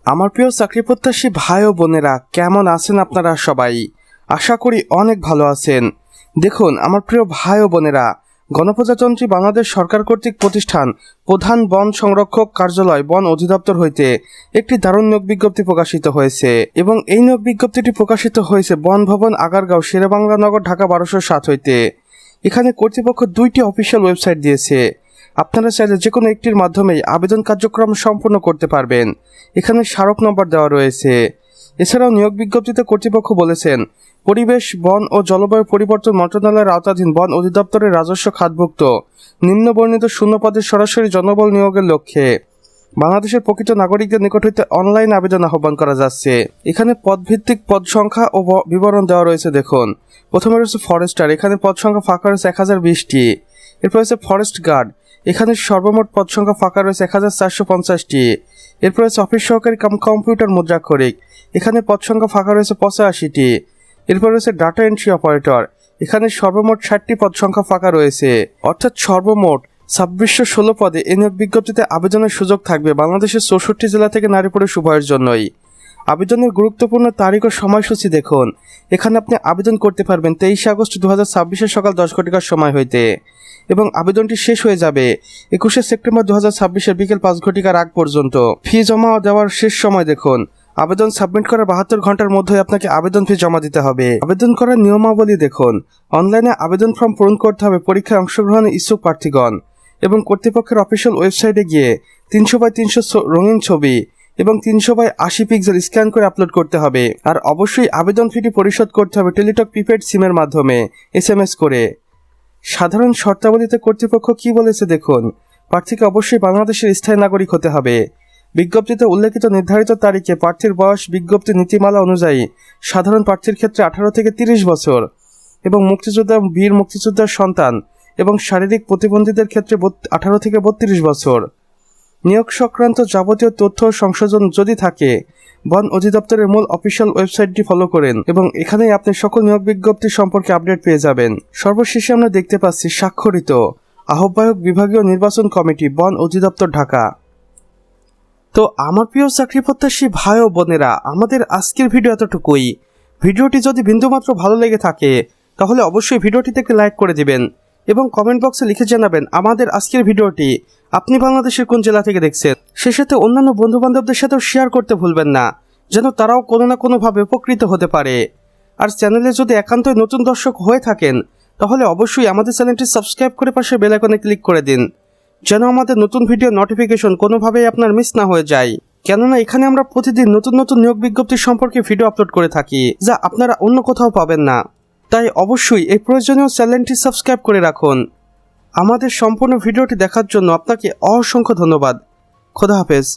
আমার প্রিয় চাকরি প্রত্যাশী ভাই ও বোনেরা, কেমন আছেন আপনারা সবাই? আশা করি অনেক ভালো আছেন। দেখুন আমার প্রিয় ভাই ও বোনেরা, গণপ্রজাতন্ত্রী বাংলাদেশ সরকার কর্তৃক প্রতিষ্ঠান প্রধান বন সংরক্ষক কার্যালয় বন অধিদপ্তর হইতে একটি দারুণ নিয়োগ বিজ্ঞপ্তি প্রকাশিত হয়েছে এবং এই নিয়োগ বিজ্ঞপ্তিটি প্রকাশিত হয়েছে বন ভবন, আগারগাঁও, শেরেবাংলা নগর, ঢাকা 1207 হইতে। এখানে কর্তৃপক্ষ 2টি অফিসিয়াল ওয়েবসাইট দিয়েছে। আপনারা চাইলে যে কোনো একটির মাধ্যমেই আবেদন কার্যক্রম সম্পূর্ণ করতে পারবেন। এখানে স্মারক নম্বর দেওয়া রয়েছে। এছাড়াও নিয়োগ বিজ্ঞপ্তিতে কর্তৃপক্ষ বলেছেন, পরিবেশ, বন ও জলবায়ু পরিবর্তন মন্ত্রণালয়ের আওতাধীন বন অধিদপ্তরের রাজস্ব খাতভুক্ত নিম্নবর্ণিত শূন্য পদে সরাসরি জনবল নিয়োগের লক্ষ্যে বাংলাদেশের প্রকৃত নাগরিকদের নিকট হইতে অনলাইন আবেদন আহ্বান করা যাচ্ছে। এখানে পদভিত্তিক পদ সংখ্যা ও বিবরণ দেওয়া রয়েছে। দেখুন, প্রথমে রয়েছে ফরেস্টার, এখানে পদ সংখ্যা ফাঁকা রয়েছে 1020টি। এরপর রয়েছে ফরেস্ট গার্ড, এখানে সর্বমোট পদ সংখ্যা ফাঁকা রয়েছে 1450টি। এরপর রয়েছে অফিস সহকারী কম্পিউটার মুদ্রাক্ষরিক, এখানে পদ সংখ্যা ফাঁকা রয়েছে 85টি। এরপর রয়েছে ডাটা এন্ট্রি অপারেটর, এখানে সর্বমোট 60টি পদ সংখ্যা ফাঁকা রয়েছে। অর্থাৎ সর্বমোট 2616 পদে এই নিয়োগ বিজ্ঞপ্তিতে আবেদনের সুযোগ থাকবে বাংলাদেশের 64 জেলা থেকে নারী পুরুষ উভয়ের জন্যই। আবেদনের গুরুত্বপূর্ণ তারিখ ও সময়সূচি দেখুন। এখানে আপনি আবেদন করতে পারবেন 23 আগস্ট 2026 সকাল 10 ঘটিকার সময় হইতে এবং আবেদনটি শেষ হয়ে যাবে 21 সেপ্টেম্বর 2026 বিকেল 5 ঘটিকার আগ পর্যন্ত। ফি জমা দেওয়ার শেষ সময় দেখুন, আবেদন সাবমিট করার 72 ঘন্টার মধ্যে আপনাকে আবেদন ফি জমা দিতে হবে। আবেদন করার নিয়মাবলী দেখুন, অনলাইনে আবেদন ফর্ম পূরণ করতে হবে পরীক্ষায় অংশগ্রহণে ইচ্ছুক প্রার্থীগণ এবং কর্তৃপক্ষের অফিসিয়াল ওয়েবসাইটে গিয়ে 300x300 রঙিন ছবি এবং 300x80 পিক্সেল স্ক্যান করে আপলোড করতে হবে। আর অবশ্যই আবেদন ফিটি পরিশোধ করতে হবে টেলিটক প্রিপেড সিমের মাধ্যমে SMS করে। সাধারণ শর্তাবলীতে কর্তৃপক্ষ কি বলেছে দেখুন, প্রার্থীকে অবশ্যই বাংলাদেশের স্থায়ী নাগরিক হতে হবে। বিজ্ঞপ্তিতে উল্লেখিত নির্ধারিত তারিখে প্রার্থীর বয়স বিজ্ঞপ্তি নীতিমালা অনুযায়ী সাধারণ প্রার্থীর ক্ষেত্রে 18 থেকে 30 বছর এবং মুক্তিযোদ্ধা, বীর মুক্তিযোদ্ধার সন্তান এবং শারীরিক প্রতিবন্ধীদের ক্ষেত্রে 18 থেকে 32 বছর। নিয়োগ সংক্রান্ত যাবতীয় তথ্য সংশোধন যদি থাকে বন অধিদপ্তরের মূল অফিসিয়াল ওয়েবসাইটটি ফলো করেন এবং এখানেই আপনি সকল নিয়োগ বিজ্ঞপ্তি সম্পর্কে আপডেট পেয়ে যাবেন। সর্বশেষে আমরা দেখতে পাচ্ছি স্বাক্ষরিত আহ্বায়ক, বিভাগীয় নির্বাচন কমিটি, বন অধিদপ্তর, ঢাকা। তো আমার প্রিয় চাকরি প্রত্যাশী ভাই ও বোনেরা, আমাদের আজকের ভিডিও এতটুকুই। ভিডিওটি যদি বিন্দুমাত্র ভালো লেগে থাকে তাহলে অবশ্যই ভিডিওটিতে একটি লাইক করে দিবেন এবং কমেন্ট বক্সে লিখে জানাবেন আমাদের আজকের ভিডিওটি আপনি বাংলাদেশের কোন জেলা থেকে দেখছেন। সে সাথে অন্যান্য বন্ধু বান্ধবদের সাথেও শেয়ার করতে ভুলবেন না, যেন তারাও কোনো না কোনোভাবে উপকৃত হতে পারে। আর চ্যানেলে যদি একান্তই নতুন দর্শক হয়ে থাকেন তাহলে অবশ্যই আমাদের চ্যানেলটি সাবস্ক্রাইব করে পাশে বেল আইকনে ক্লিক করে দিন, যেন আমাদের নতুন ভিডিও নোটিফিকেশন কোনোভাবেই আপনার মিস না হয়ে যায়। কেননা এখানে আমরা প্রতিদিন নতুন নতুন নিয়োগ বিজ্ঞপ্তি সম্পর্কে ভিডিও আপলোড করে থাকি, যা আপনারা অন্য কোথাও পাবেন না। তাই অবশ্যই এই প্রয়োজনীয় চ্যানেলটি সাবস্ক্রাইব করে রাখুন। আমাদের সম্পূর্ণ ভিডিওটি দেখার জন্য আপনাকে অসংখ্য ধন্যবাদ। খোদা হাফেজ।